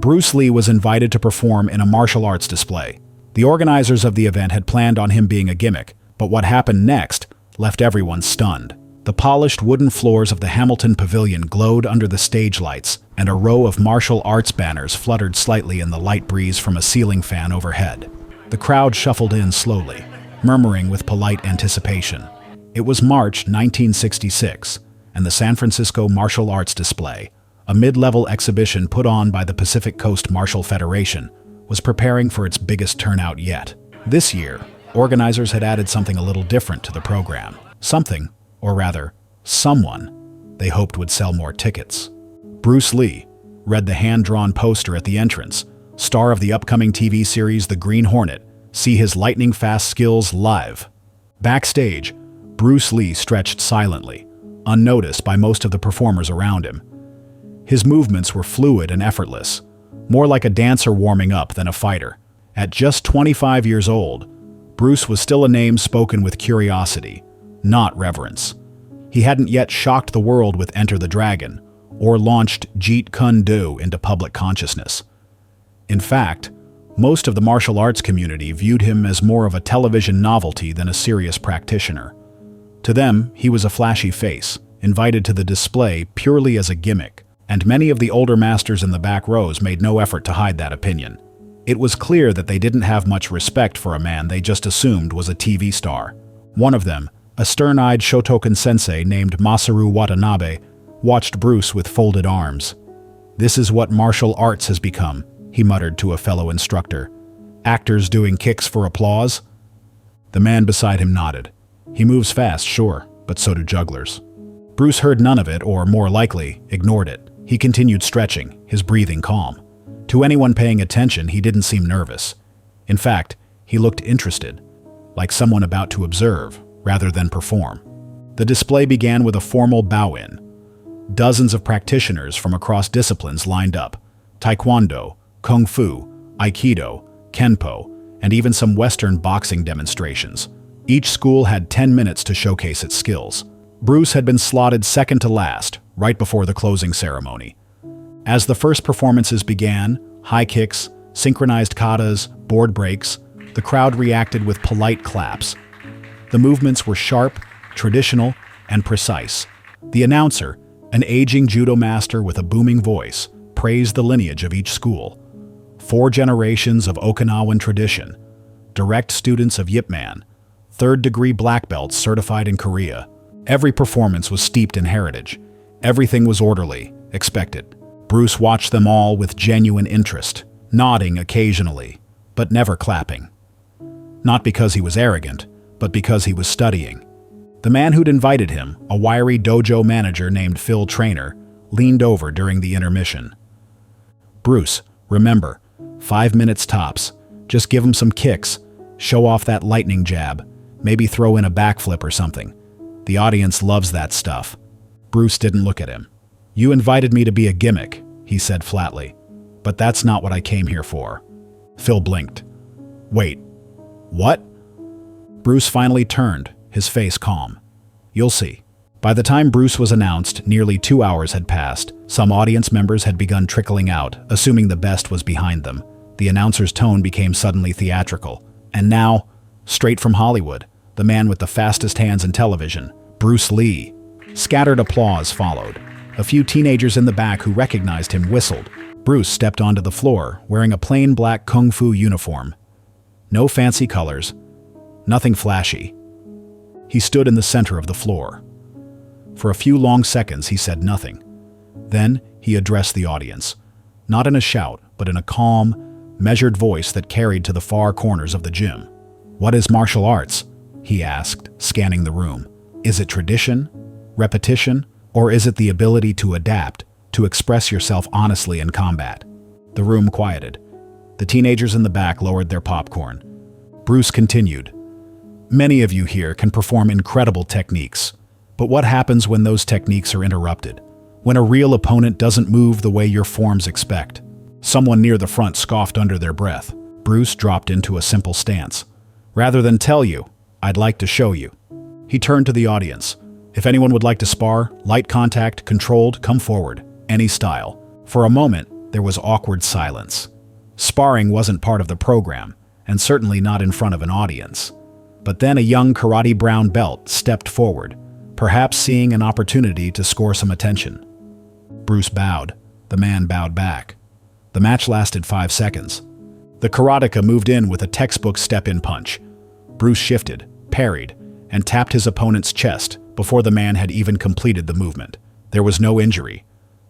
Bruce Lee was invited to perform in a martial arts display. The organizers of the event had planned on him being a gimmick, but what happened next left everyone stunned. The polished wooden floors of the Hamilton Pavilion glowed under the stage lights, and a row of martial arts banners fluttered slightly in the light breeze from a ceiling fan overhead. The crowd shuffled in slowly, murmuring with polite anticipation. It was March 1966, and the San Francisco Martial Arts Display, a mid-level exhibition put on by the Pacific Coast Martial Federation, was preparing for its biggest turnout yet. This year, organizers had added something a little different to the program. Something, or rather, someone, they hoped would sell more tickets. Bruce Lee read the hand-drawn poster at the entrance, star of the upcoming TV series The Green Hornet. See his lightning-fast skills live. Backstage, Bruce Lee stretched silently, unnoticed by most of the performers around him. His movements were fluid and effortless, more like a dancer warming up than a fighter. At just 25 years old, Bruce was still a name spoken with curiosity, not reverence. He hadn't yet shocked the world with Enter the Dragon, or launched Jeet Kune Do into public consciousness. In fact, most of the martial arts community viewed him as more of a television novelty than a serious practitioner. To them, he was a flashy face, invited to the display purely as a gimmick, and many of the older masters in the back rows made no effort to hide that opinion. It was clear that they didn't have much respect for a man they just assumed was a TV star. One of them, a stern-eyed Shotokan sensei named Masaru Watanabe, watched Bruce with folded arms. "This is what martial arts has become," he muttered to a fellow instructor. "Actors doing kicks for applause?" The man beside him nodded. "He moves fast, sure, but so do jugglers." Bruce heard none of it, or more likely, ignored it. He continued stretching, his breathing calm. To anyone paying attention, he didn't seem nervous. In fact, he looked interested, like someone about to observe, rather than perform. The display began with a formal bow-in. Dozens of practitioners from across disciplines lined up: Taekwondo, Kung Fu, Aikido, Kenpo, and even some Western boxing demonstrations. Each school had 10 minutes to showcase its skills. Bruce had been slotted second to last, right before the closing ceremony. As the first performances began, high kicks, synchronized katas, board breaks, the crowd reacted with polite claps. The movements were sharp, traditional, and precise. The announcer, an aging judo master with a booming voice, praised the lineage of each school. 4 generations of Okinawan tradition, direct students of Yip Man, third-degree black belts certified in Korea. Every performance was steeped in heritage. Everything was orderly, expected. Bruce watched them all with genuine interest, nodding occasionally, but never clapping. Not because he was arrogant, but because he was studying. The man who'd invited him, a wiry dojo manager named Phil Trainer, leaned over during the intermission. "Bruce, remember, 5 minutes tops. Just give him some kicks, show off that lightning jab, maybe throw in a backflip or something. The audience loves that stuff." Bruce didn't look at him. "You invited me to be a gimmick," he said flatly, "but that's not what I came here for." Phil blinked. "Wait, what?" Bruce finally turned, his face calm. "You'll see." By the time Bruce was announced, nearly 2 hours had passed. Some audience members had begun trickling out, assuming the best was behind them. The announcer's tone became suddenly theatrical. And now, straight from Hollywood, the man with the fastest hands in television, Bruce Lee. Scattered applause followed. A few teenagers in the back who recognized him whistled. Bruce stepped onto the floor, wearing a plain black kung fu uniform. No fancy colors, nothing flashy. He stood in the center of the floor. For a few long seconds, he said nothing. Then he addressed the audience, not in a shout, but in a calm, measured voice that carried to the far corners of the gym. "What is martial arts?" he asked, scanning the room. "Is it tradition, repetition, or is it the ability to adapt, to express yourself honestly in combat?" The room quieted. The teenagers in the back lowered their popcorn. Bruce continued. "Many of you here can perform incredible techniques, but what happens when those techniques are interrupted? When a real opponent doesn't move the way your forms expect?" Someone near the front scoffed under their breath. Bruce dropped into a simple stance. "Rather than tell you, I'd like to show you." He turned to the audience. "If anyone would like to spar, light contact, controlled, come forward. Any style." For a moment, There was awkward silence. Sparring wasn't part of the program, and certainly not in front of an audience. But then a young karate brown belt stepped forward, perhaps seeing an opportunity to score some attention. Bruce bowed. The man bowed back. The match lasted 5 seconds. The karateka moved in with a textbook step-in punch. Bruce shifted, parried, and tapped his opponent's chest before the man had even completed the movement. There was no injury,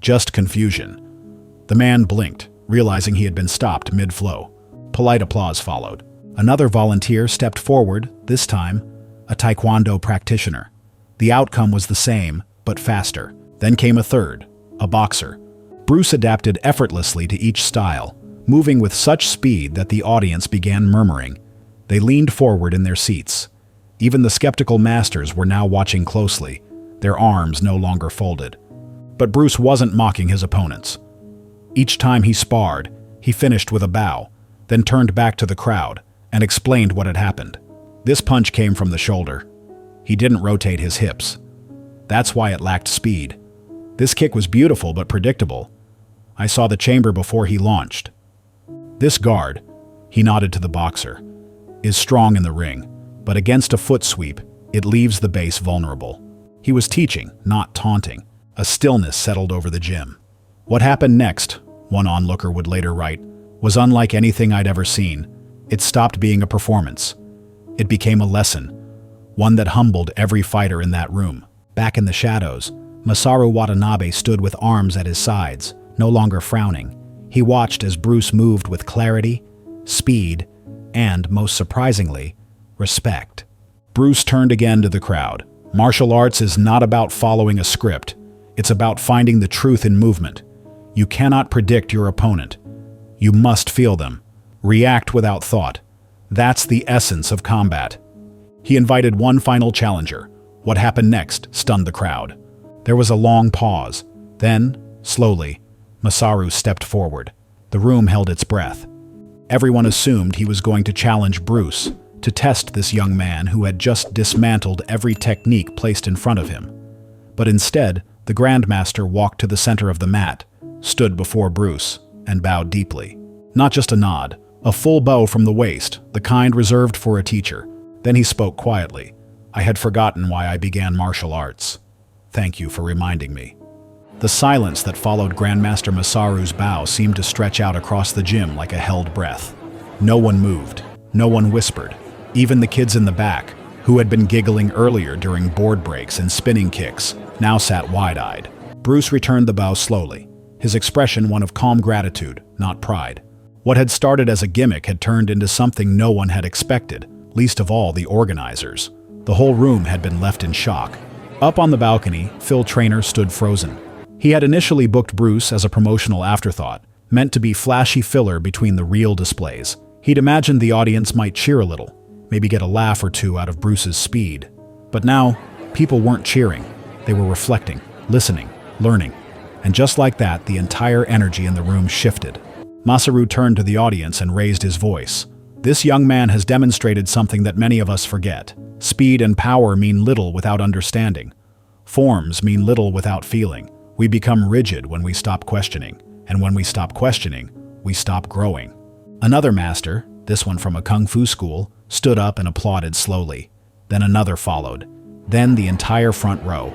just confusion. The man blinked, realizing he had been stopped mid-flow. Polite applause followed. Another volunteer stepped forward, this time a taekwondo practitioner. The outcome was the same, but faster. Then came a third, a boxer. Bruce adapted effortlessly to each style, moving with such speed that the audience began murmuring. They leaned forward in their seats. Even the skeptical masters were now watching closely, their arms no longer folded. But Bruce wasn't mocking his opponents. Each time he sparred, he finished with a bow, then turned back to the crowd and explained what had happened. This punch came from the shoulder. He didn't rotate his hips. That's why it lacked speed. This kick was beautiful but predictable. I saw the chamber before he launched. This guard, he nodded to the boxer, is strong in the ring, but against a foot sweep, it leaves the base vulnerable. He was teaching, not taunting. A stillness settled over the gym. What happened next, one onlooker would later write, was unlike anything I'd ever seen. It stopped being a performance. It became a lesson, one that humbled every fighter in that room. Back in the shadows, Masaru Watanabe stood with arms at his sides, no longer frowning. He watched as Bruce moved with clarity, speed, and, most surprisingly, respect. Bruce turned again to the crowd. Martial arts is not about following a script. It's about finding the truth in movement. You cannot predict your opponent. You must feel them. React without thought. That's the essence of combat. He invited one final challenger. What happened next stunned the crowd. There was a long pause. Then, slowly, Masaru stepped forward. The room held its breath. Everyone assumed he was going to challenge Bruce, to test this young man who had just dismantled every technique placed in front of him. But instead, the Grandmaster walked to the center of the mat, stood before Bruce, and bowed deeply. Not just a nod, a full bow from the waist, the kind reserved for a teacher. Then he spoke quietly. I had forgotten why I began martial arts. Thank you for reminding me. The silence that followed Grandmaster Masaru's bow seemed to stretch out across the gym like a held breath. No one moved. No one whispered. Even the kids in the back, who had been giggling earlier during board breaks and spinning kicks, now sat wide-eyed. Bruce returned the bow slowly, his expression one of calm gratitude, not pride. What had started as a gimmick had turned into something no one had expected, least of all the organizers. The whole room had been left in shock. Up on the balcony, Phil Traynor stood frozen. He had initially booked Bruce as a promotional afterthought, meant to be flashy filler between the real displays. He'd imagined the audience might cheer a little, maybe get a laugh or two out of Bruce's speed. But now, people weren't cheering. They were reflecting, listening, learning. And just like that, the entire energy in the room shifted. Masaru turned to the audience and raised his voice. This young man has demonstrated something that many of us forget. Speed and power mean little without understanding. Forms mean little without feeling. We become rigid when we stop questioning. And when we stop questioning, we stop growing. Another master, this one from a kung fu school, stood up and applauded slowly. Then another followed. Then the entire front row.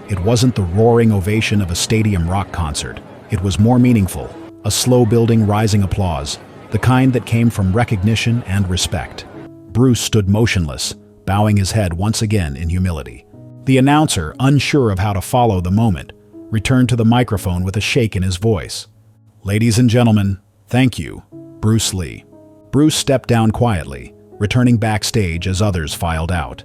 It wasn't the roaring ovation of a stadium rock concert. It was more meaningful, a slow-building rising applause, the kind that came from recognition and respect. Bruce stood motionless, bowing his head once again in humility. The announcer, unsure of how to follow the moment, returned to the microphone with a shake in his voice. Ladies and gentlemen, thank you, Bruce Lee. Bruce stepped down quietly, returning backstage as others filed out.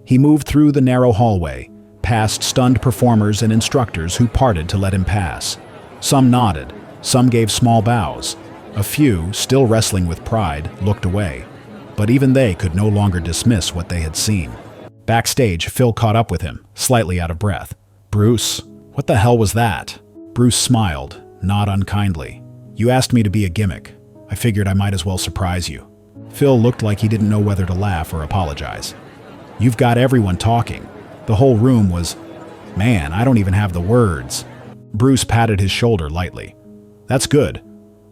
He moved through the narrow hallway, past stunned performers and instructors who parted to let him pass. Some nodded, some gave small bows. A few, still wrestling with pride, looked away. But even they could no longer dismiss what they had seen. Backstage, Phil caught up with him, slightly out of breath. Bruce, what the hell was that? Bruce smiled, not unkindly. You asked me to be a gimmick. I figured I might as well surprise you. Phil looked like he didn't know whether to laugh or apologize. You've got everyone talking. The whole room was, man, I don't even have the words. Bruce patted his shoulder lightly. That's good.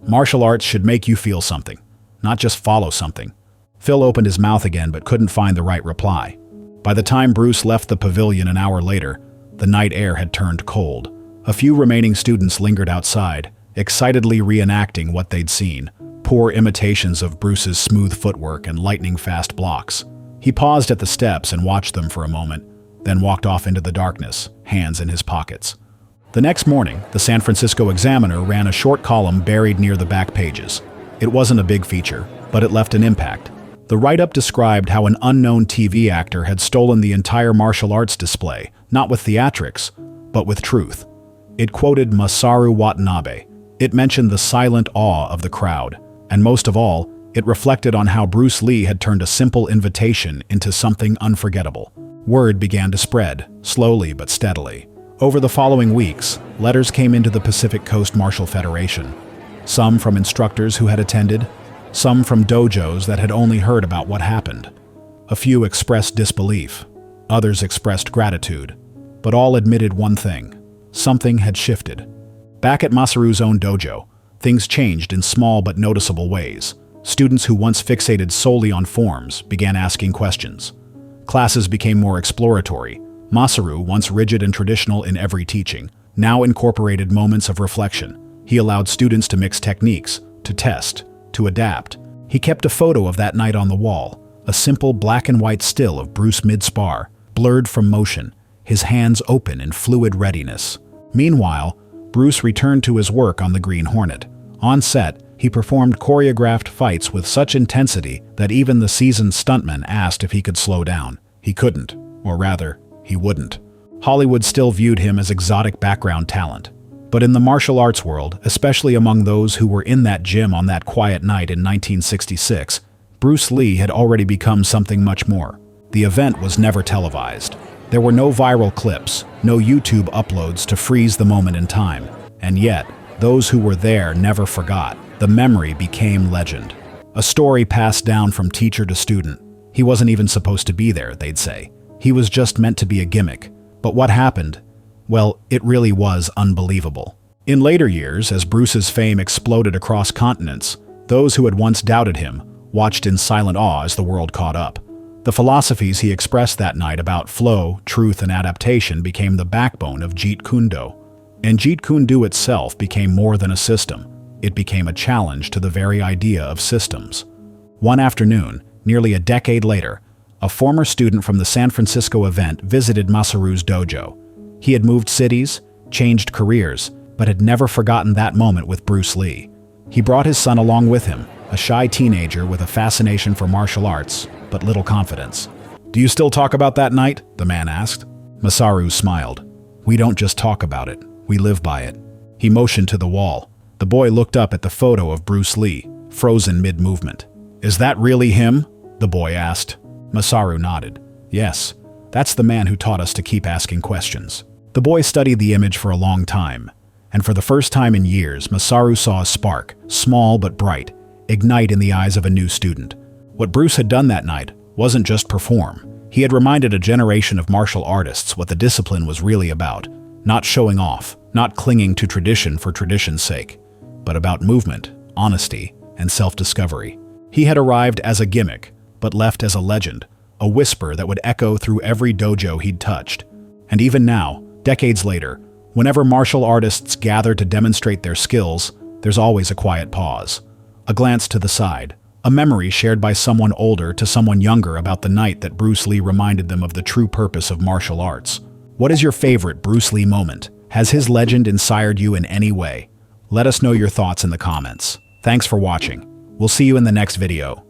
Martial arts should make you feel something, not just follow something. Phil opened his mouth again but couldn't find the right reply. By the time Bruce left the pavilion an hour later, the night air had turned cold. A few remaining students lingered outside, excitedly reenacting what they'd seen, poor imitations of Bruce's smooth footwork and lightning-fast blocks. He paused at the steps and watched them for a moment, then walked off into the darkness, hands in his pockets. The next morning, the San Francisco Examiner ran a short column buried near the back pages. It wasn't a big feature, but it left an impact. The write-up described how an unknown TV actor had stolen the entire martial arts display, not with theatrics, but with truth. It quoted Masaru Watanabe. It mentioned the silent awe of the crowd, and most of all, it reflected on how Bruce Lee had turned a simple invitation into something unforgettable. Word began to spread, slowly but steadily. Over the following weeks, letters came into the Pacific Coast Martial Federation. Some from instructors who had attended, some from dojos that had only heard about what happened. A few expressed disbelief, others expressed gratitude, but all admitted one thing: something had shifted. Back at Masaru's own dojo, things changed in small but noticeable ways. Students who once fixated solely on forms began asking questions. Classes became more exploratory. Masaru, once rigid and traditional in every teaching, now incorporated moments of reflection. He allowed students to mix techniques, to test, to adapt. He kept a photo of that night on the wall, a simple black and white still of Bruce mid-spar, blurred from motion, his hands open in fluid readiness. Meanwhile, Bruce returned to his work on the Green Hornet. On set, he performed choreographed fights with such intensity that even the seasoned stuntman asked if he could slow down. He couldn't, or rather, he wouldn't. Hollywood still viewed him as exotic background talent. But in the martial arts world, especially among those who were in that gym on that quiet night in 1966, Bruce Lee had already become something much more. The event was never televised. There were no viral clips, no YouTube uploads to freeze the moment in time. And yet, those who were there never forgot. The memory became legend. A story passed down from teacher to student. He wasn't even supposed to be there, they'd say. He was just meant to be a gimmick. But what happened? Well, it really was unbelievable. In later years, as Bruce's fame exploded across continents, those who had once doubted him watched in silent awe as the world caught up. The philosophies he expressed that night about flow, truth, and adaptation became the backbone of Jeet Kune Do. And Jeet Kune Do itself became more than a system. It became a challenge to the very idea of systems. One afternoon, nearly a decade later, a former student from the San Francisco event visited Masaru's dojo. He had moved cities, changed careers, but had never forgotten that moment with Bruce Lee. He brought his son along with him, a shy teenager with a fascination for martial arts, but little confidence. "Do you still talk about that night?" the man asked. Masaru smiled. "We don't just talk about it, we live by it." He motioned to the wall. The boy looked up at the photo of Bruce Lee, frozen mid-movement. "Is that really him?" the boy asked. Masaru nodded. "Yes, that's the man who taught us to keep asking questions." The boy studied the image for a long time, and for the first time in years, Masaru saw a spark, small but bright, ignite in the eyes of a new student. What Bruce had done that night wasn't just perform. He had reminded a generation of martial artists what the discipline was really about, not showing off, not clinging to tradition for tradition's sake, but about movement, honesty, and self-discovery. He had arrived as a gimmick, but left as a legend, a whisper that would echo through every dojo he'd touched. And even now, decades later, whenever martial artists gather to demonstrate their skills, there's always a quiet pause. A glance to the side, a memory shared by someone older to someone younger about the night that Bruce Lee reminded them of the true purpose of martial arts. What is your favorite Bruce Lee moment? Has his legend inspired you in any way? Let us know your thoughts in the comments. Thanks for watching. We'll see you in the next video.